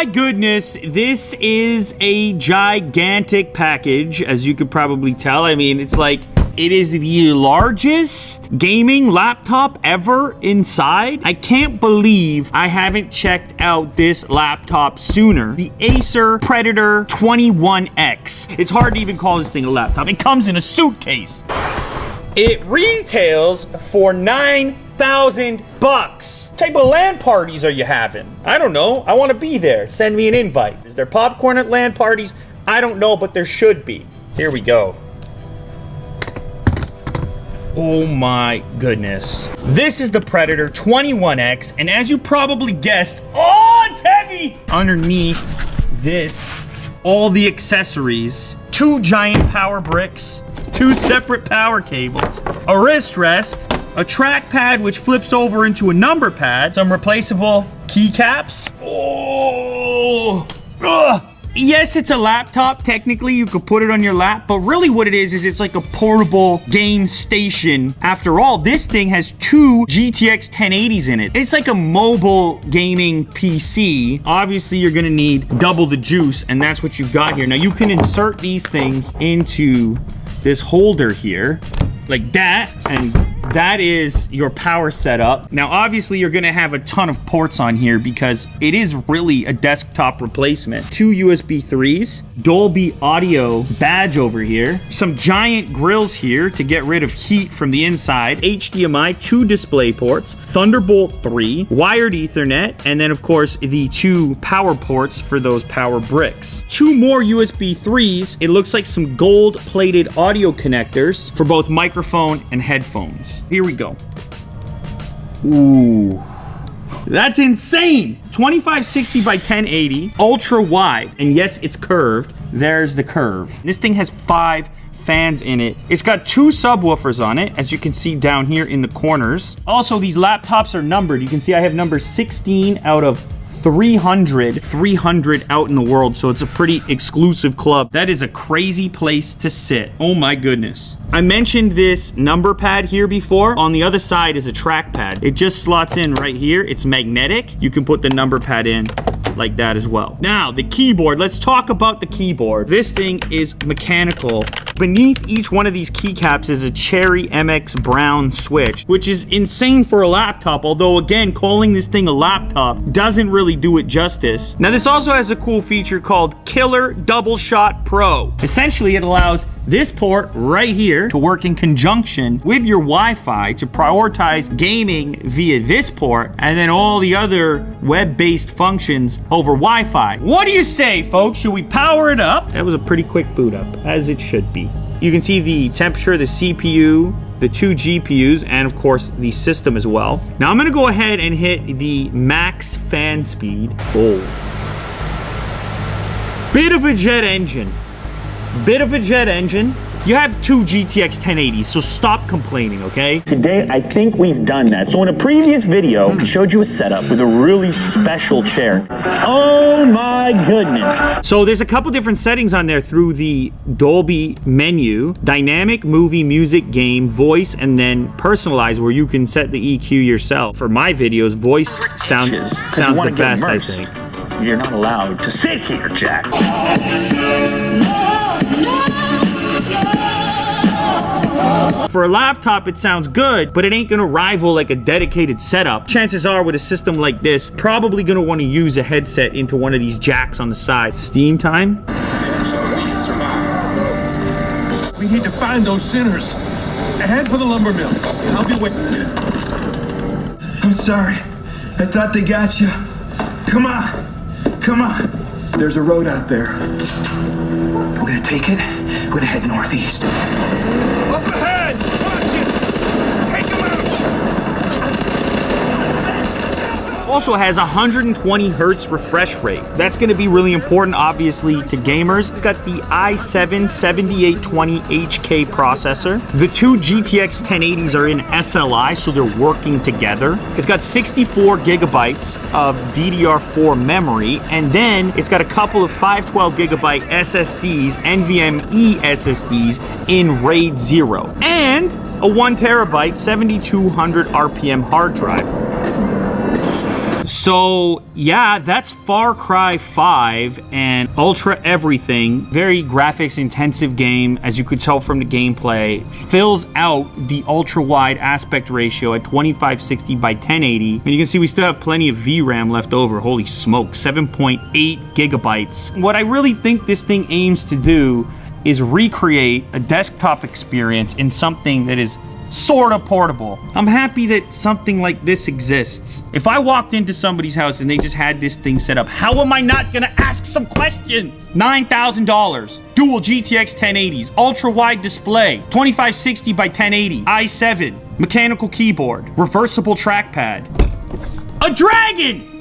my goodness, this is a gigantic package, as you could probably tell. I mean, it's like, it is the largest gaming laptop ever inside. I can't believe I haven't checked out this laptop sooner. The Acer Predator 21X. It's hard to even call this thing a laptop. It comes in a suitcase. It retails for $9,000. What type of LAN parties are you having? I don't know. I want to be there. Send me an invite. Is there popcorn at LAN parties? I don't know, but there should be. Here we go. Oh my goodness. This is the Predator 21X, and as you probably guessed, oh, it's heavy! Underneath this, all the accessories, 2 giant power bricks, 2 separate power cables, a wrist rest, a trackpad which flips over into a number pad, some replaceable keycaps. Oh, ugh. Yes, it's a laptop. Technically, you could put it on your lap, but really what it is it's like a portable game station. After all, this thing has 2 GTX 1080s in it. It's like a mobile gaming PC. Obviously, you're gonna need double the juice, and that's what you've got here. Now, you can insert these things into this holder here, like that, and that is your power setup. Now, obviously, you're gonna have a ton of ports on here because it is really a desktop replacement. 2 USB 3s, Dolby Audio badge over here, some giant grills here to get rid of heat from the inside, HDMI, 2 display ports, Thunderbolt 3, wired Ethernet, and then, of course, the 2 power ports for those power bricks. 2 more USB 3s. It looks like some gold-plated audio connectors for both microphone and headphones. Here we go. Ooh, that's insane. 2560 by 1080, ultra wide, and yes, it's curved. There's the curve. This thing has 5 fans in it. It's got 2 subwoofers on it, as you can see down here in the corners. Also, these laptops are numbered. You can see I have number 16 out of 300 out in the world, so it's a pretty exclusive club. That is a crazy place to sit. Oh my goodness. I mentioned this number pad here before. On the other side is a trackpad. It just slots in right here. It's magnetic. You can put the number pad in like that as well. Now, the keyboard. Let's talk about the keyboard. This thing is mechanical. Beneath each one of these keycaps is a Cherry MX Brown switch, which is insane for a laptop, although again, calling this thing a laptop doesn't really do it justice. Now, this also has a cool feature called Killer Double Shot Pro. Essentially, it allows this port right here to work in conjunction with your Wi-Fi to prioritize gaming via this port, and then all the other web-based functions over Wi-Fi. What do you say, folks? Should we power it up? That was a pretty quick boot up, as it should be. You can see the temperature, the CPU, the 2 GPUs, and of course the system as well. Now I'm gonna go ahead and hit the max fan speed. Oh. Bit of a jet engine. You have 2 GTX 1080s, so stop complaining, okay? Today, I think we've done that. So in a previous video, I showed you a setup with a really special chair. Oh my goodness. So there's a couple different settings on there through the Dolby menu, dynamic, movie, music, game, voice, and then personalize, where you can set the EQ yourself. For my videos, voice sounds the best, I think. You're not allowed to sit here, Jack. For a laptop, it sounds good, but it ain't gonna rival like a dedicated setup. Chances are with a system like this, probably gonna wanna use a headset into one of these jacks on the side. Steam time. We need to find those sinners. Head for the lumber mill. I'll be waiting. I'm sorry. I thought they got you. Come on. There's a road out there. We're gonna take it. We're gonna head northeast. Up ahead! Watch it! Take him out! Also has 120 hertz refresh rate. That's going to be really important, obviously, to gamers. It's got the i7-7820HK processor. The 2 GTX 1080s are in SLI, so they're working together. It's got 64 gigabytes of DDR4 memory, and then it's got a couple of 512 gigabyte SSDs, NVMe SSDs in RAID 0, and a 1 terabyte 7200 RPM hard drive. So yeah, that's Far Cry 5 and Ultra Everything. Very graphics intensive game, as you could tell from the gameplay. Fills out the ultra wide aspect ratio at 2560 by 1080. And you can see we still have plenty of VRAM left over. Holy smoke, 7.8 gigabytes. What I really think this thing aims to do is recreate a desktop experience in something that is sort of portable. I'm happy that something like this exists. If I walked into somebody's house and they just had this thing set up, how am I not gonna ask some questions? $9,000, dual GTX 1080s, ultra wide display, 2560 by 1080, i7, mechanical keyboard, reversible trackpad, a dragon!